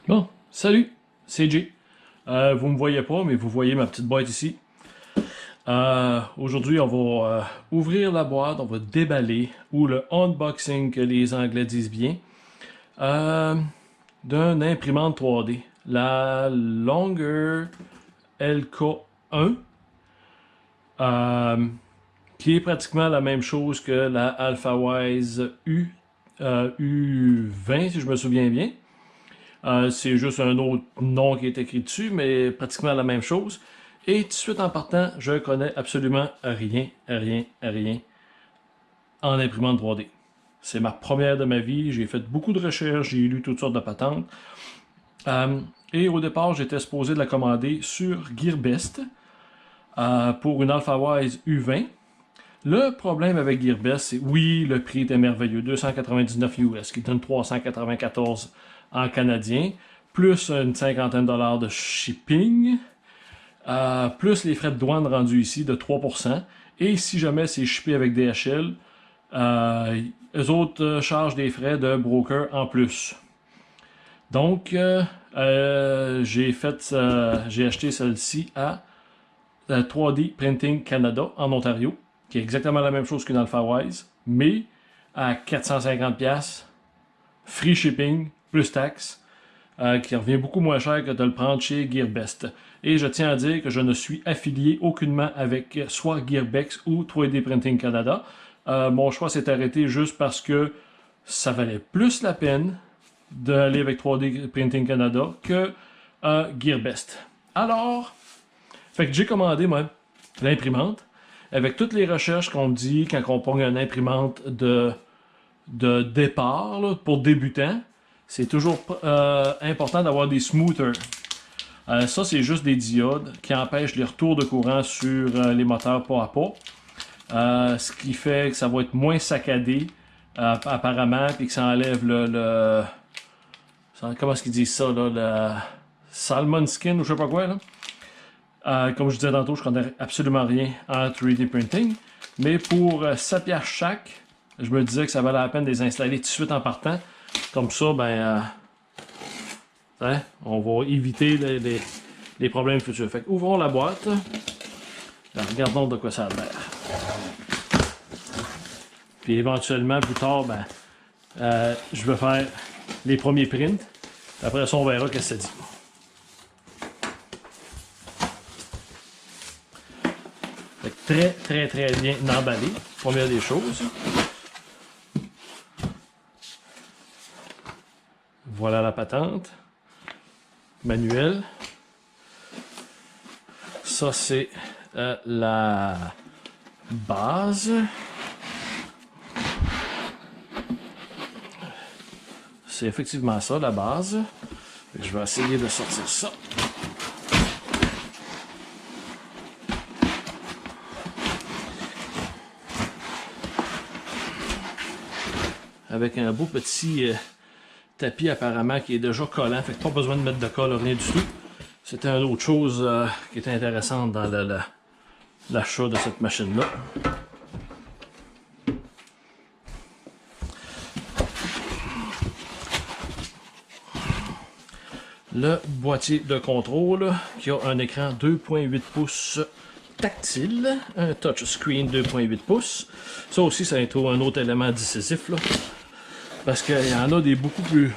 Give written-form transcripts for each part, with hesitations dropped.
Bon, salut, c'est Jay. Vous me voyez pas, mais vous voyez ma petite boîte ici. Aujourd'hui, on va ouvrir la boîte, on va déballer, ou le unboxing que les Anglais disent bien, euh, d'une imprimante 3D. La Longer LK1, euh, qui est pratiquement la même chose que la AlphaWise U20, si je me souviens bien. C'est juste un autre nom qui est écrit dessus, mais pratiquement la même chose. Et tout de suite en partant, je connais absolument rien en imprimante 3D. C'est ma première de ma vie, j'ai fait beaucoup de recherches, j'ai lu toutes sortes de patentes. Et au départ, j'étais supposé de la commander sur GearBest pour une AlphaWise U20. Le problème avec GearBest, c'est oui, le prix était merveilleux, 299 US, qui donne 394 en canadien, plus une cinquantaine de dollars de shipping, plus les frais de douane rendus ici de 3%. Et si jamais c'est shippé avec DHL, eux autres chargent des frais de broker en plus. Donc, j'ai acheté celle-ci à 3D Printing Canada en Ontario, qui est exactement la même chose qu'une AlphaWise, mais à 450$, free shipping, plus taxes, qui revient beaucoup moins cher que de le prendre chez GearBest. Et je tiens à dire que je ne suis affilié aucunement avec soit GearBest ou 3D Printing Canada. Mon choix s'est arrêté juste parce que ça valait plus la peine d'aller avec 3D Printing Canada que GearBest. Alors, fait que j'ai commandé, moi, l'imprimante, avec toutes les recherches qu'on me dit quand on pogne une imprimante de départ, là, pour débutants. C'est toujours important d'avoir des smoothers. Ça, c'est juste des diodes qui empêchent les retours de courant sur les moteurs pas à pas. Ce qui fait que ça va être moins saccadé, apparemment, puis que ça enlève comment est-ce qu'ils disent ça, là, le salmon skin ou je sais pas quoi, là. Comme je disais tantôt, je connais absolument rien en 3D printing. Mais pour 7$ chaque, je me disais que ça valait la peine de les installer tout de suite en partant. Comme ça, ben, on va éviter les problèmes futurs. Fait que ouvrons la boîte. Regardons de quoi ça a l'air. Puis éventuellement, plus tard, ben, je vais faire les premiers prints. Après ça, on verra ce que ça dit. Fait que très bien emballé. Première des choses. Voilà la patente. Manuel. Ça, c'est la base. C'est effectivement ça, la base. Je vais essayer de sortir ça. Avec un beau petit tapis apparemment qui est déjà collant, fait que pas besoin de mettre de colle, rien du tout. C'était une autre chose qui était intéressante dans l'achat de cette machine-là. Le boîtier de contrôle qui a un écran 2.8 pouces tactile, un touchscreen 2.8 pouces. Ça aussi, c'est un autre élément décisif, là. Parce qu'il y en a des beaucoup plus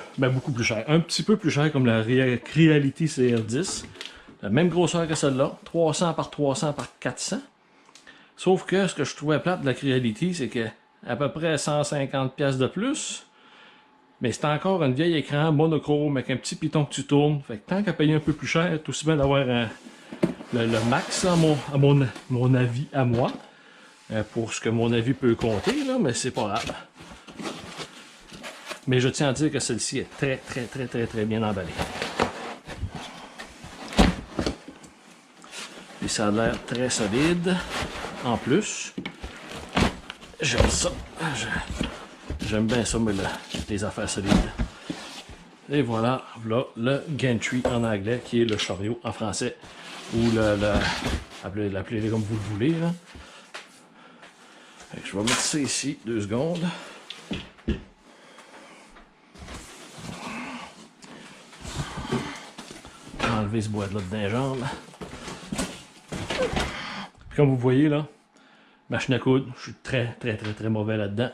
chers. Un petit peu plus cher comme la Creality CR10. La même grosseur que celle-là. 300 par 300 par 400. Sauf que ce que je trouvais plate de la Creality, c'est que à peu près 150$ de plus. Mais c'est encore un vieil écran monochrome avec un petit piton que tu tournes. Fait que tant qu'à payer un peu plus cher, c'est aussi bien d'avoir le max à mon avis à moi. Pour ce que mon avis peut compter, là, mais c'est pas grave. Mais je tiens à dire que celle-ci est très bien emballée. Et ça a l'air très solide. En plus, j'aime ça. J'aime bien ça, mais les affaires solides. Et voilà, le gantry en anglais, qui est le chariot en français. Ou appelez-le comme vous le voulez. Là. Je vais mettre ça ici, 2 secondes. enlever ce boîte-là de gingembre. Puis comme vous voyez là, machine à coudre, je suis très mauvais là-dedans.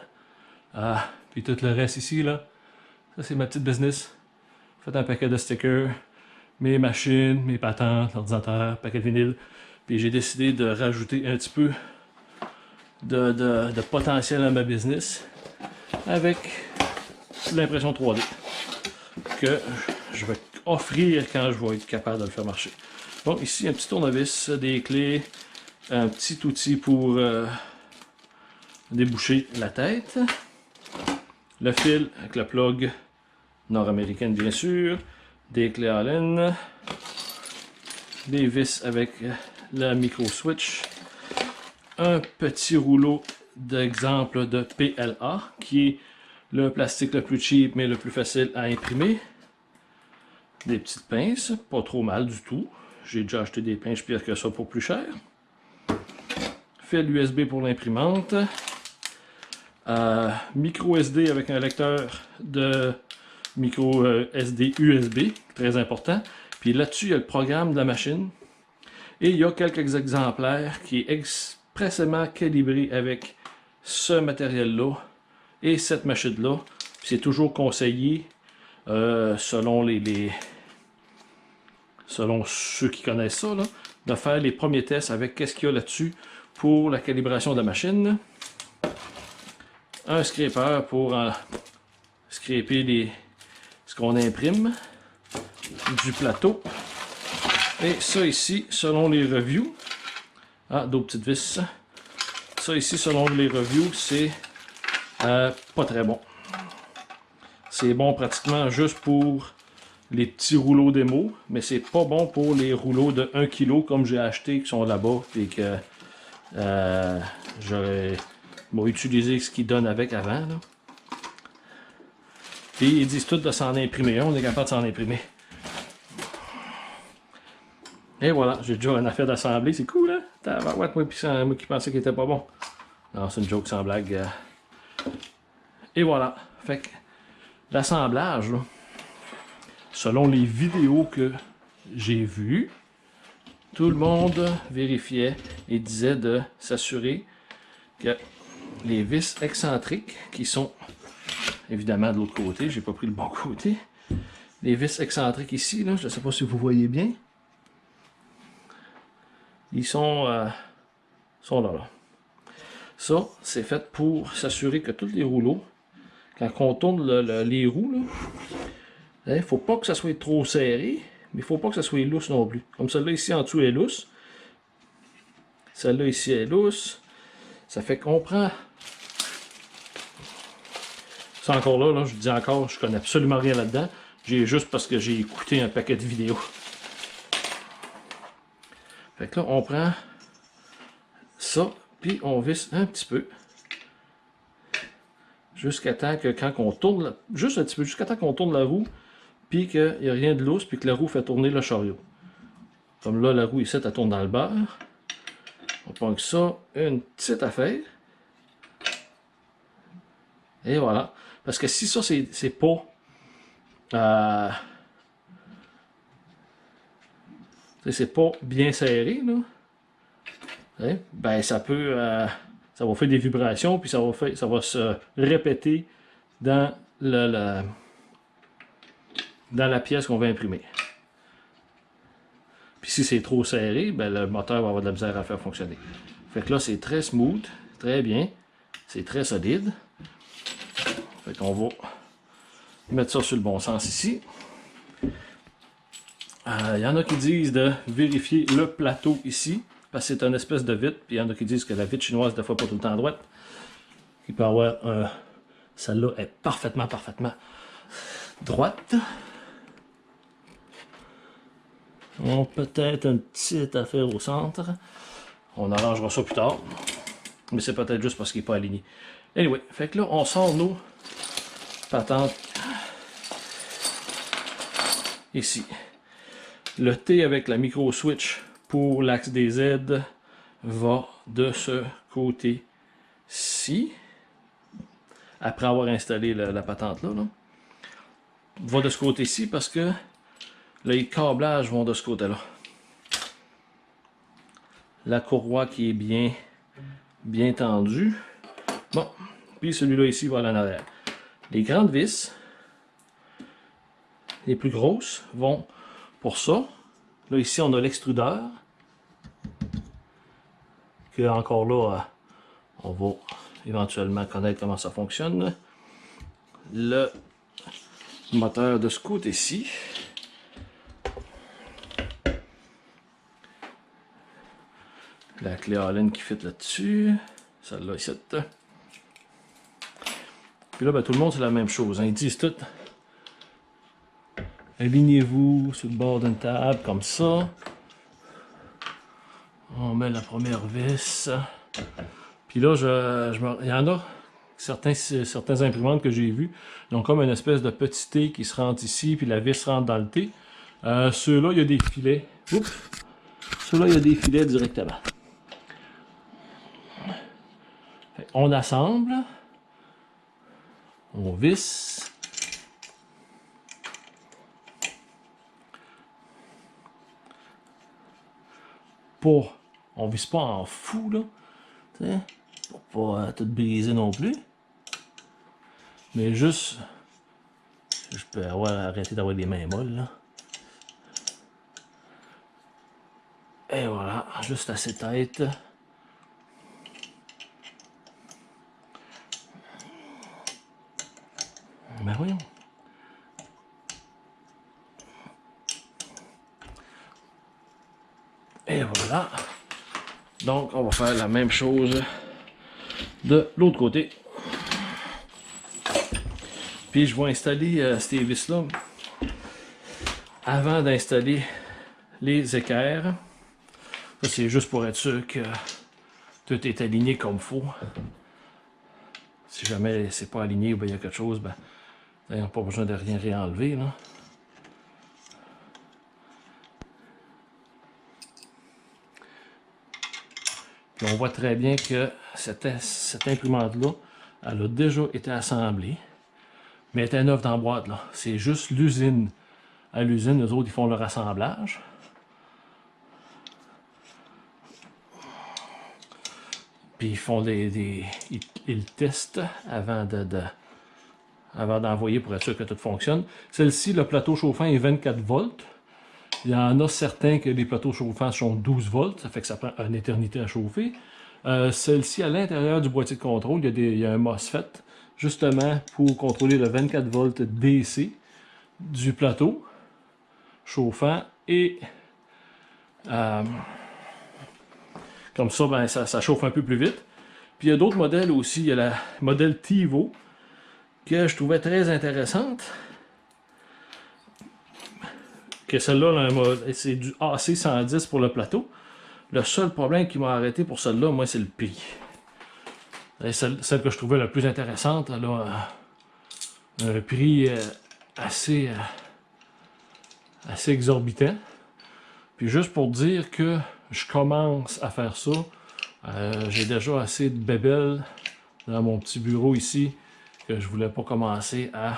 Ah, puis tout le reste ici là, ça c'est ma petite business. Faites un paquet de stickers, mes machines, mes patentes, l'ordinateur, paquet de vinyle. Puis j'ai décidé de rajouter un petit peu de potentiel à ma business avec l'impression 3D que je vais offrir quand je vais être capable de le faire marcher. Bon, ici un petit tournevis, des clés, un petit outil pour déboucher la tête, le fil avec le plug nord-américaine bien sûr, des clés Allen, des vis avec la micro switch, un petit rouleau d'exemple de PLA qui est le plastique le plus cheap mais le plus facile à imprimer, des petites pinces, pas trop mal du tout, j'ai déjà acheté des pinces pires que ça pour plus cher, fil USB pour l'imprimante, micro SD avec un lecteur de micro SD USB, très important. Puis là-dessus, il y a le programme de la machine. Et il y a quelques exemplaires qui est expressément calibré avec ce matériel-là et cette machine-là. C'est toujours conseillé, selon selon ceux qui connaissent ça, là, de faire les premiers tests avec qu'est-ce qu'il y a là-dessus pour la calibration de la machine. Un scraper pour scraper ce qu'on imprime du plateau. Et ça ici, selon les reviews, d'autres petites vis. Ça ici, selon les reviews, c'est pas très bon. C'est bon pratiquement juste pour les petits rouleaux démo, mais c'est pas bon pour les rouleaux de 1 kg comme j'ai acheté qui sont là-bas et que j'aurais utilisé ce qu'ils donnent avec avant. Là. Et ils disent tous de s'en imprimer un, on est capable de s'en imprimer. Et voilà, j'ai déjà une affaire d'assembler, c'est cool, hein? Tabarouette, moi qui pensais qu'il était pas bon. Non, c'est une joke sans blague. Et voilà, fait que l'assemblage, selon les vidéos que j'ai vues, tout le monde vérifiait et disait de s'assurer que les vis excentriques, qui sont évidemment de l'autre côté, j'ai pas pris le bon côté, les vis excentriques ici, là, je ne sais pas si vous voyez bien, ils sont là. Ça, c'est fait pour s'assurer que tous les rouleaux, quand on tourne les roues, il ne faut pas que ça soit trop serré, mais il ne faut pas que ça soit lousse non plus. Comme celle-là ici en dessous est lousse. Celle-là ici est lousse. Ça fait qu'on prend... Ça encore là, je dis encore, je connais absolument rien là-dedans. J'ai juste parce que j'ai écouté un paquet de vidéos. Fait que là, on prend ça, puis on visse un petit peu. Jusqu'à temps que quand on tourne, juste un petit peu, jusqu'à temps qu'on tourne la roue, puis qu'il n'y a rien de lousse, puis que la roue fait tourner le chariot. Comme là, la roue ici, elle tourne dans le beurre. On prend ça, une petite affaire. Et voilà. Parce que si ça, c'est pas... c'est pas bien serré, là. Ben, ça peut... ça va faire des vibrations, puis ça va se répéter dans dans la pièce qu'on va imprimer. Puis si c'est trop serré, ben, le moteur va avoir de la misère à faire fonctionner. Fait que là, c'est très smooth, très bien. C'est très solide. Fait qu'on va mettre ça sur le bon sens ici. Il y en a qui disent de vérifier le plateau ici, parce que c'est une espèce de vitre, puis il y en a qui disent que la vitre chinoise ne fait pas tout le temps droite. Il peut avoir celle-là est parfaitement droite. On peut-être une petite affaire au centre. On arrangera ça plus tard. Mais c'est peut-être juste parce qu'il n'est pas aligné. Anyway, fait que là, on sort nos patentes ici. Le T avec la micro switch pour l'axe des Z va de ce côté-ci. Après avoir installé la patente là, va de ce côté-ci parce que Les câblages vont de ce côté-là. La courroie qui est bien tendue. Bon, puis celui-là ici va aller en arrière. Les grandes vis, les plus grosses, vont pour ça. Là, ici, on a l'extrudeur. Que, encore là, on va éventuellement connaître comment ça fonctionne. Le moteur de ce côté-ci. La clé Allen qui fit là-dessus. Celle-là ici. Puis là, ben, tout le monde, c'est la même chose. Hein. Ils disent tout. Alignez-vous sur le bord d'une table, comme ça. On met la première vis. Puis là, il y en a certains imprimantes que j'ai vues. Ils ont comme une espèce de petit T qui se rentre ici, puis la vis rentre dans le T. Ceux-là, il y a des filets. Oups! Ceux-là, il y a des filets directement. On assemble. On visse. On visse pas en fou, là. T'sais, pour pas tout briser non plus. Mais juste... Je peux arrêter d'avoir des mains molles, là. Et voilà, juste assez tête. Ben voyons. Et voilà. Donc, on va faire la même chose de l'autre côté. Puis, je vais installer ces vis-là avant d'installer les équerres. Ça, c'est juste pour être sûr que tout est aligné comme il faut. Si jamais c'est pas aligné ou bien il y a quelque chose, ben, on n'a pas besoin de rien réenlever, là. Puis on voit très bien que cette imprimante-là, elle a déjà été assemblée, mais elle était neuve dans la boîte, là. C'est juste l'usine. À l'usine, eux autres, ils font leur assemblage. Puis ils font ils testent avant d'envoyer pour être sûr que tout fonctionne. Celle-ci, le plateau chauffant est 24 volts. Il y en a certains que les plateaux chauffants sont 12 volts, ça fait que ça prend une éternité à chauffer. Celle-ci, à l'intérieur du boîtier de contrôle, il y a un MOSFET, justement pour contrôler le 24 volts DC du plateau chauffant et comme ça, ben, ça chauffe un peu plus vite. Puis il y a d'autres modèles aussi, il y a la modèle TiVo que je trouvais très intéressante. Que celle-là, c'est du AC110 pour le plateau. Le seul problème qui m'a arrêté pour celle-là, moi, c'est le prix. Celle que je trouvais la plus intéressante, elle a un prix assez exorbitant. Puis juste pour dire que je commence à faire ça, j'ai déjà assez de bébelles dans mon petit bureau ici que je voulais pas commencer à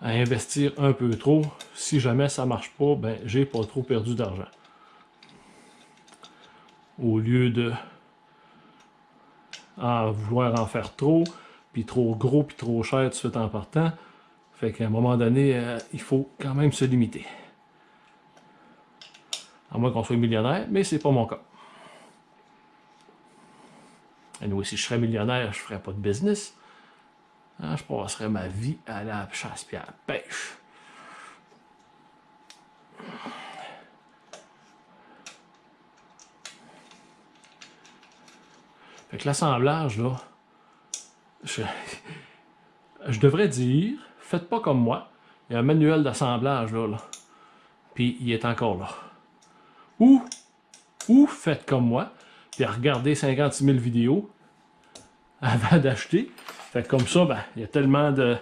investir un peu trop. Si jamais ça marche pas, ben j'ai pas trop perdu d'argent. Au lieu de vouloir en faire trop, puis trop gros, puis trop cher tout de suite en partant. Fait qu'à un moment donné, il faut quand même se limiter. À moins qu'on soit millionnaire, mais c'est pas mon cas. Et nous, si je serais millionnaire, je ferais pas de business. Je passerais ma vie à la chasse et à la pêche. Fait que l'assemblage, là, je devrais dire, faites pas comme moi. Il y a un manuel d'assemblage, là. Puis il est encore là. Ou faites comme moi, puis regardez 56 000 vidéos avant d'acheter. Fait que comme ça, ben, il y a tellement de...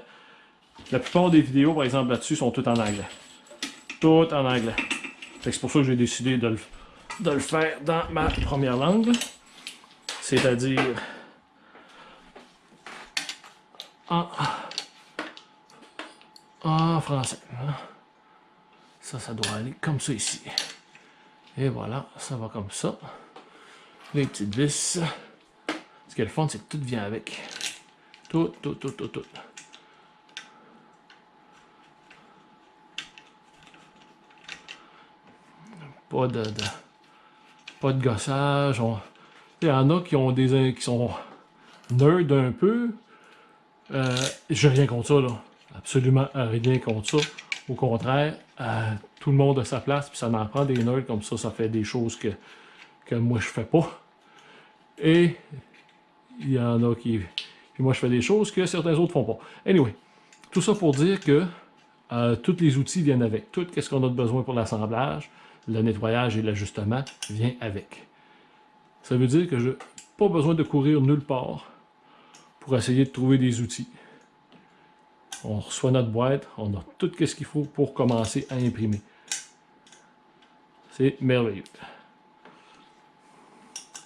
La plupart des vidéos, par exemple, là-dessus, sont toutes en anglais. Toutes en anglais. Fait que c'est pour ça que j'ai décidé de le faire dans ma première langue. C'est-à-dire en en français. Ça doit aller comme ça ici. Et voilà, ça va comme ça. Les petites vis. Ce qui est le fun, c'est que tout vient avec. Tout. Pas de gossage. Il y en a qui ont qui sont nerds un peu. J'ai rien contre ça, là. Absolument rien contre ça. Au contraire, tout le monde a sa place, puis ça m'en prend des nerds comme ça fait des choses que moi je fais pas. Et il y en a qui... Puis moi je fais des choses que certains autres font pas. Anyway, tout ça pour dire que tous les outils viennent avec. Tout ce qu'on a besoin pour l'assemblage, le nettoyage et l'ajustement vient avec. Ça veut dire que je n'ai pas besoin de courir nulle part pour essayer de trouver des outils. On reçoit notre boîte, on a tout ce qu'il faut pour commencer à imprimer. C'est merveilleux.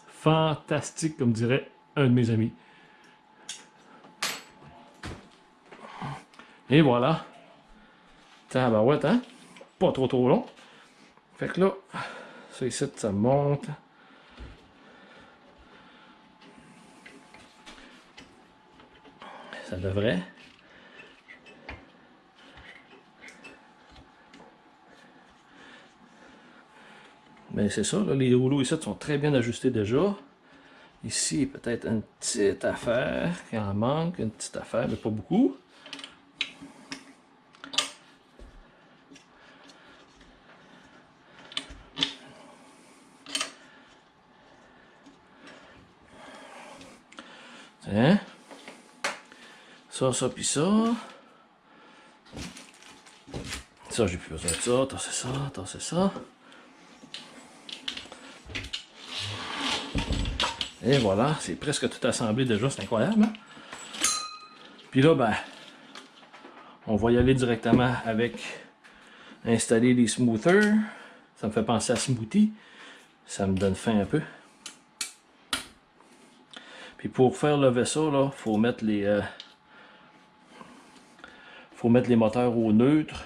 Fantastique, comme dirait un de mes amis. Et voilà. Tabarouette, hein? Pas trop long. Fait que là, ça ici, ça monte. Ça devrait. Mais c'est ça, là, les rouleaux ici sont très bien ajustés déjà. Ici, peut-être une petite affaire qui en manque, une petite affaire, mais pas beaucoup. Hein? Ça, puis ça. Ça, j'ai plus besoin de ça. Tasser ça. Et voilà, c'est presque tout assemblé déjà, c'est incroyable. Hein? Puis là, ben, on va y aller directement avec installer les smoothers. Ça me fait penser à smoothie. Ça me donne faim un peu. Puis pour faire lever ça, là, faut mettre les moteurs au neutre.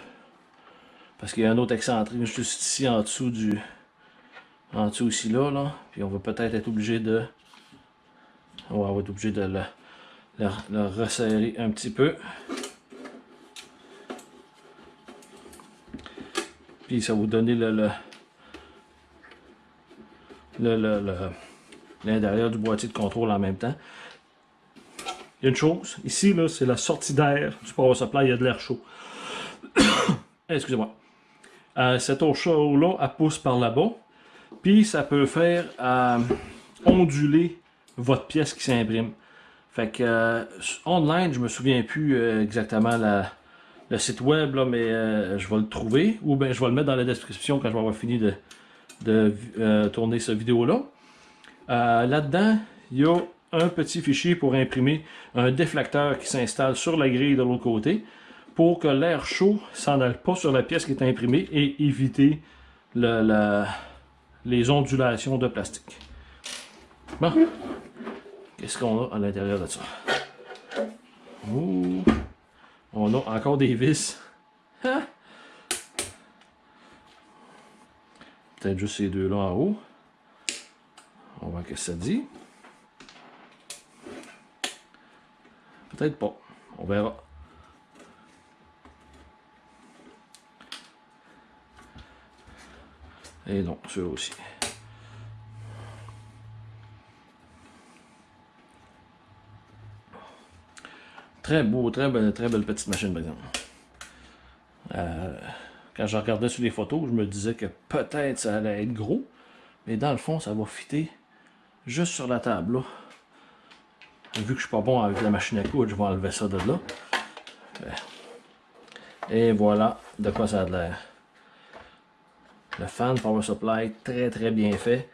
Parce qu'il y a un autre excentrique juste ici en dessous ici là. Puis on va peut-être être obligé de. Ouais, on va être obligé de le resserrer un petit peu. Puis ça va vous donner l'intérieur du boîtier de contrôle en même temps. Il y a une chose, ici là, c'est la sortie d'air du power supply, il y a de l'air chaud. Excusez-moi. Cette eau chaude là, elle pousse par là-bas. Puis ça peut faire onduler votre pièce qui s'imprime. Fait que online, je me souviens plus exactement le site web, là, mais je vais le trouver. Ou bien je vais le mettre dans la description quand je vais avoir fini de tourner cette vidéo-là. Là-dedans, il y a un petit fichier pour imprimer un déflecteur qui s'installe sur la grille de l'autre côté pour que l'air chaud s'en aille pas sur la pièce qui est imprimée et éviter les ondulations de plastique. Bon, qu'est-ce qu'on a à l'intérieur de ça? Ouh, on a encore des vis. Hein? Peut-être juste ces deux-là en haut. On va voir ce que ça dit. Peut-être pas. On verra. Et donc, ceux-là aussi. Très beau, très belle petite machine, par exemple. Quand je regardais sur les photos, je me disais que peut-être ça allait être gros. Mais dans le fond, ça va fitter juste sur la table, là. Vu que je suis pas bon avec la machine à coudre, je vais enlever ça de là. Et voilà de quoi ça a l'air. Le fan power supply, très bien fait.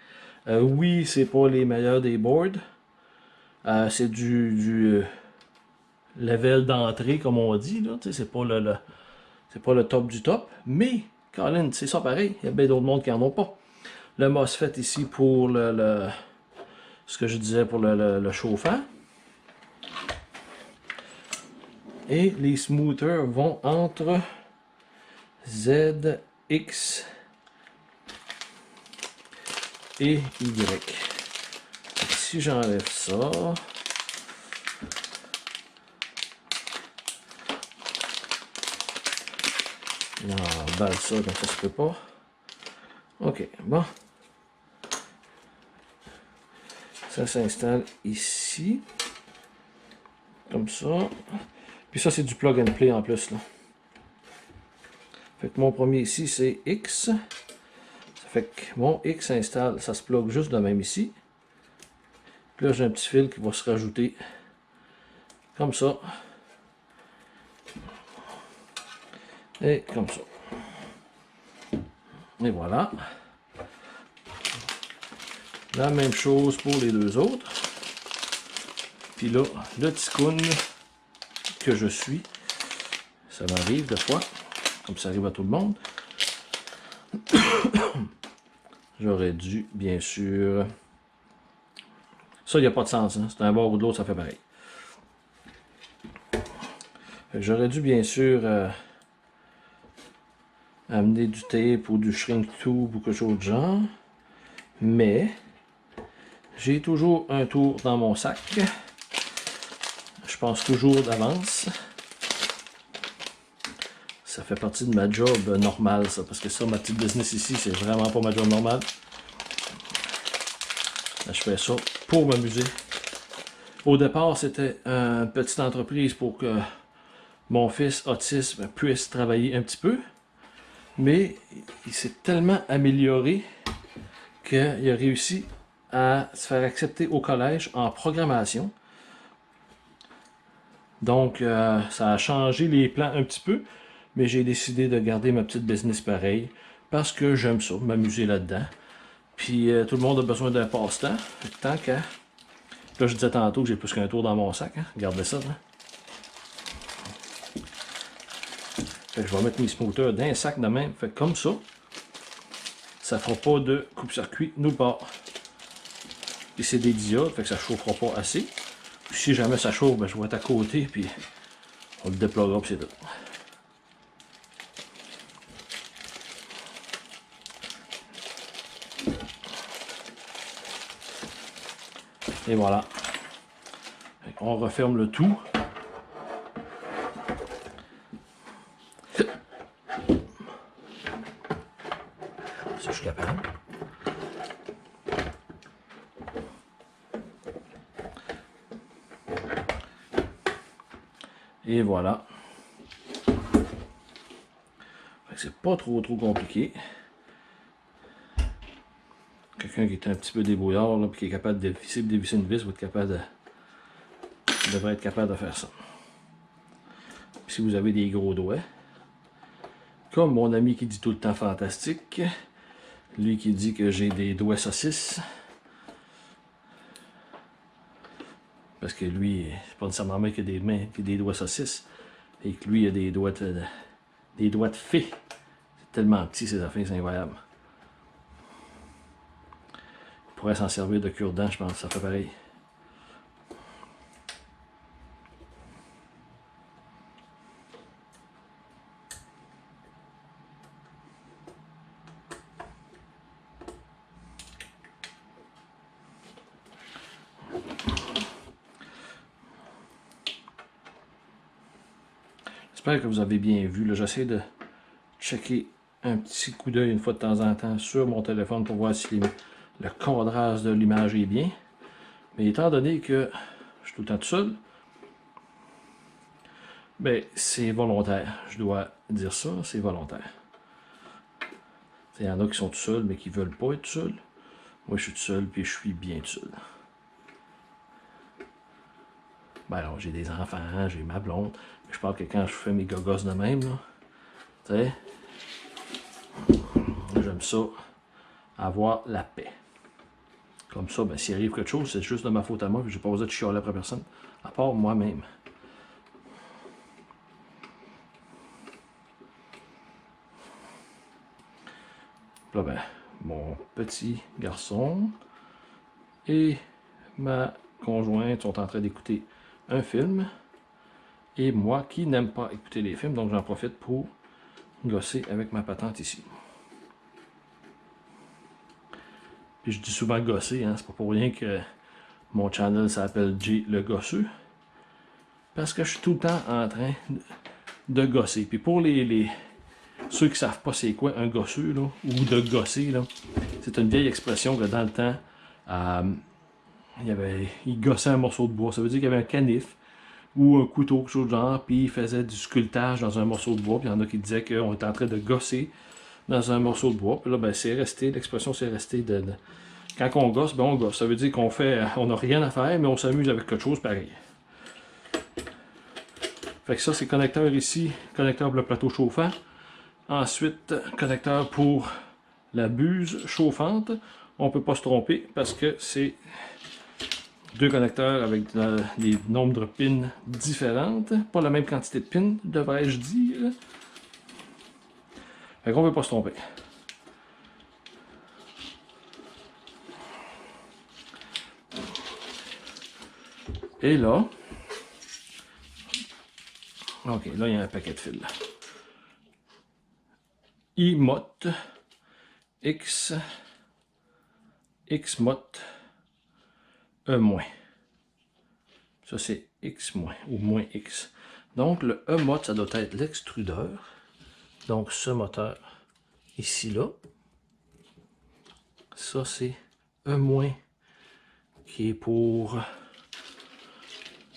Oui, c'est pas les meilleurs des boards. C'est du level d'entrée, comme on dit. C'est pas le top du top. Mais, Colin, c'est ça pareil. Il y a bien d'autres mondes qui en ont pas. Le MOSFET ici pour ce que je disais pour le chauffant. Et les smoothers vont entre Z, X et Y. Si j'enlève ça, non, on balle ça, donc ça se peut pas. Ok, bon. Ça s'installe ici. Comme ça. Puis ça, c'est du plug and play en plus, là. Fait que mon premier ici, c'est X. Ça fait que mon X s'installe, ça se plug juste de même ici. Puis là, j'ai un petit fil qui va se rajouter comme ça. Et comme ça. Et voilà. La même chose pour les deux autres. Puis là, le ticoun que je suis, ça m'arrive des fois, comme ça arrive à tout le monde. J'aurais dû, bien sûr... Ça, il n'y a pas de sens. Hein? C'est un bord ou de l'autre, ça fait pareil. J'aurais dû, bien sûr, amener du tape ou du shrink tube ou quelque chose de genre. Mais, j'ai toujours un tour dans mon sac. Je pense toujours d'avance. Ça fait partie de ma job normale, ça. Parce que ça, ma petite business ici, c'est vraiment pas ma job normale. Là, je fais ça pour m'amuser. Au départ, c'était une petite entreprise pour que mon fils autisme puisse travailler un petit peu. Mais il s'est tellement amélioré qu'il a réussi à se faire accepter au collège en programmation. Donc, ça a changé les plans un petit peu. Mais j'ai décidé de garder ma petite business pareil. Parce que j'aime ça, m'amuser là-dedans. Puis tout le monde a besoin d'un passe-temps. Tant qu'à... Là, je disais tantôt que j'ai plus qu'un tour dans mon sac. Hein? Regardez ça. Là. Fait que je vais mettre mes smoothers dans un sac de même. Fait que comme ça, ça ne fera pas de coupe-circuit nulle part. Puis c'est des diodes, fait que ça ne chauffera pas assez. Puis si jamais ça chauffe, ben, je vais être à côté, puis on le déploiera, puis c'est tout. Et voilà. On referme le tout. Ça, je suis capable. Et voilà. C'est pas trop compliqué. Quelqu'un qui est un petit peu débrouillard, là, puis qui est capable de dévisser une vis, va être capable de... devrait être capable de faire ça. Puis si vous avez des gros doigts, comme mon ami qui dit tout le temps fantastique, lui qui dit que j'ai des doigts saucisses, parce que lui, c'est pas nécessairement mec qui a des mains, qui a des doigts saucisses, et que lui il a des doigts de fée. C'est tellement petit ces affaires, c'est incroyable. Il pourrait s'en servir de cure-dent, je pense, ça fait pareil. J'espère que vous avez bien vu. J'essaie de checker un petit coup d'œil une fois de temps en temps sur mon téléphone pour voir si le cadrage de l'image est bien. Mais étant donné que je suis tout le temps tout seul, ben c'est volontaire. Je dois dire ça, c'est volontaire. Il y en a qui sont tout seuls mais qui ne veulent pas être tout seuls. Moi je suis tout seul puis je suis bien tout seul. Ben alors j'ai des enfants, j'ai ma blonde. Mais je parle que quand je fais mes gogos de même, là, tu sais, j'aime ça, avoir la paix. Comme ça, ben, s'il arrive quelque chose, c'est juste de ma faute à moi, puis je n'ai pas osé de chialer après personne, à part moi-même. Là, ben, mon petit garçon et ma conjointe sont en train d'écouter un film. Et moi qui n'aime pas écouter les films, donc j'en profite pour gosser avec ma patente ici. Puis je dis souvent gosser, hein, c'est pas pour rien que mon channel s'appelle J le gosseux. Parce que je suis tout le temps en train de gosser. Puis pour ceux qui ne savent pas c'est quoi un gosseux, là, ou de gosser, c'est une vieille expression que dans le temps, il gossait un morceau de bois. Ça veut dire qu'il y avait un canif ou un couteau, quelque chose de genre, puis il faisait du sculptage dans un morceau de bois. Puis il y en a qui disaient qu'on était en train de gosser dans un morceau de bois. Puis là, ben, c'est resté, l'expression c'est resté quand on gosse, ben on gosse. Ça veut dire qu'on n'a rien à faire, mais on s'amuse avec quelque chose pareil. Fait que ça, c'est connecteur ici, connecteur pour le plateau chauffant. Ensuite, connecteur pour la buse chauffante. On ne peut pas se tromper parce que c'est deux connecteurs avec des nombres de pins différentes. Pas la même quantité de pins, devrais-je dire. Fait qu'on ne peut pas se tromper. Et là, ok, là il y a un paquet de fils. IMOT X XMOT E-. Ça c'est X- ou moins X. Donc le E-MOT, ça doit être l'extrudeur. Donc ce moteur ici là. Ça c'est E- qui est pour...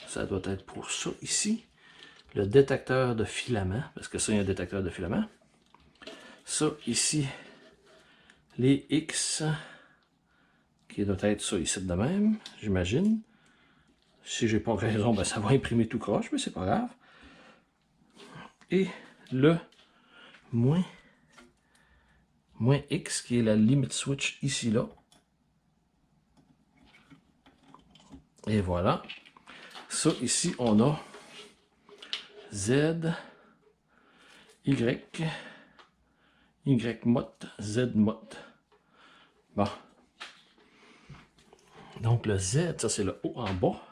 Ça doit être pour ça ici. Le détecteur de filament, parce que ça il y a un détecteur de filament. Ça ici, les X, qui doit être ça ici de même, j'imagine. Si j'ai pas raison, ben ça va imprimer tout croche, mais c'est pas grave. Et le moins X, qui est la limit switch ici là. Et voilà. Ça ici, on a Z, Y, Y-MOT, Z-MOT. Bon. Donc le Z, ça c'est le haut en bas.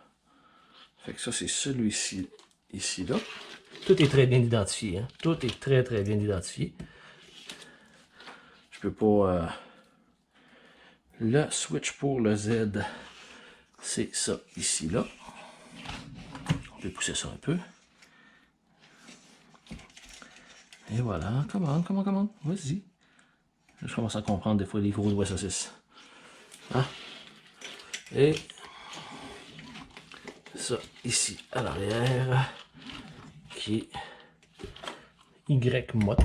Fait que ça c'est celui-ci, ici là. Tout est très bien identifié, hein? Tout est très bien identifié. Je peux pas... Le switch pour le Z, c'est ça ici là. On peut pousser ça un peu. Et voilà, comment, vas-y. Je commence à comprendre des fois les gros doigts saucisses. Hein? Et ça ici à l'arrière, qui est Y-MOT.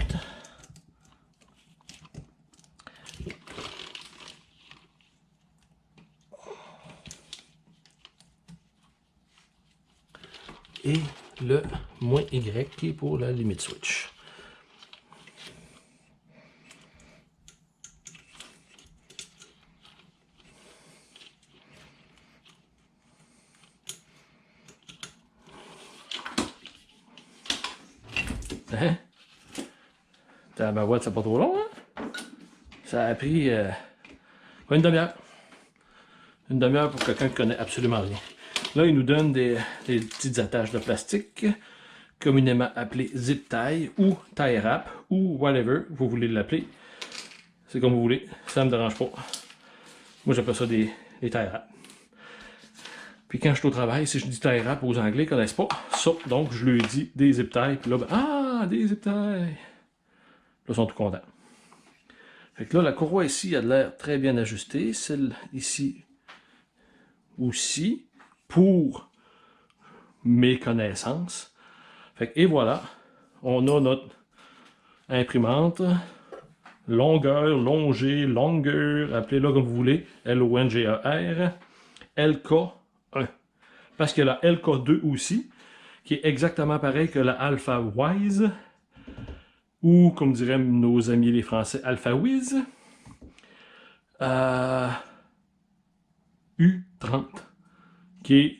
Et le moins Y qui est pour la limit switch. Hein? Ma boîte, c'est pas trop long, hein? Ça a pris une demi-heure. Une demi-heure pour quelqu'un qui connaît absolument rien. Là, il nous donne des petites attaches de plastique, communément appelées zip tie ou tie wrap ou whatever vous voulez l'appeler. C'est comme vous voulez, ça me dérange pas. Moi, j'appelle ça des tie wrap. Puis quand je suis au travail, si je dis tie wrap aux Anglais, ils connaissent pas ça. Donc, je leur dis des zip ties. Puis là, ben, ah, des zip ties. Là, ils sont tout contents. Fait que là, la courroie ici a de l'air très bien ajustée. Celle ici aussi, pour mes connaissances. Fait que, et voilà, on a notre imprimante. Longueur, longer, longueur, appelez-la comme vous voulez. L-O-N-G-E-R. LK1. Parce qu'il y a la LK2 aussi, qui est exactement pareil que la Alpha Wise, ou comme diraient nos amis les Français, Alpha Wiz. U30, qui est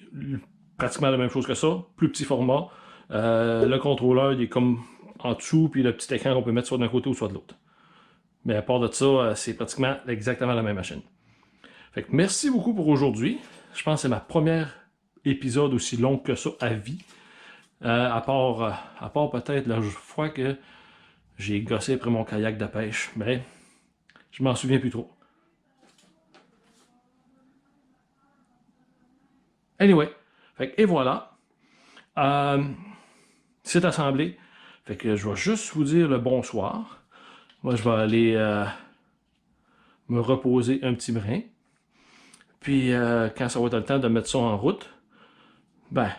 pratiquement la même chose que ça, plus petit format. Le contrôleur, il est comme en dessous, puis le petit écran qu'on peut mettre soit d'un côté ou soit de l'autre. Mais à part de ça, c'est pratiquement exactement la même machine. Fait que merci beaucoup pour aujourd'hui. Je pense que c'est ma première épisode aussi long que ça à vie. À part peut-être la fois que j'ai gossé après mon kayak de pêche. Mais je m'en souviens plus trop. Anyway, et voilà. C'est assemblé. Fait que je vais juste vous dire le bonsoir. Moi, je vais aller me reposer un petit brin. Puis, quand ça va être le temps de mettre ça en route, ben,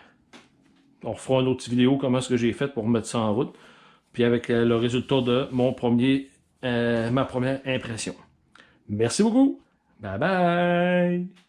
on fera une autre vidéo comment est-ce que j'ai fait pour mettre ça en route. Puis avec le résultat de ma première impression. Merci beaucoup. Bye bye.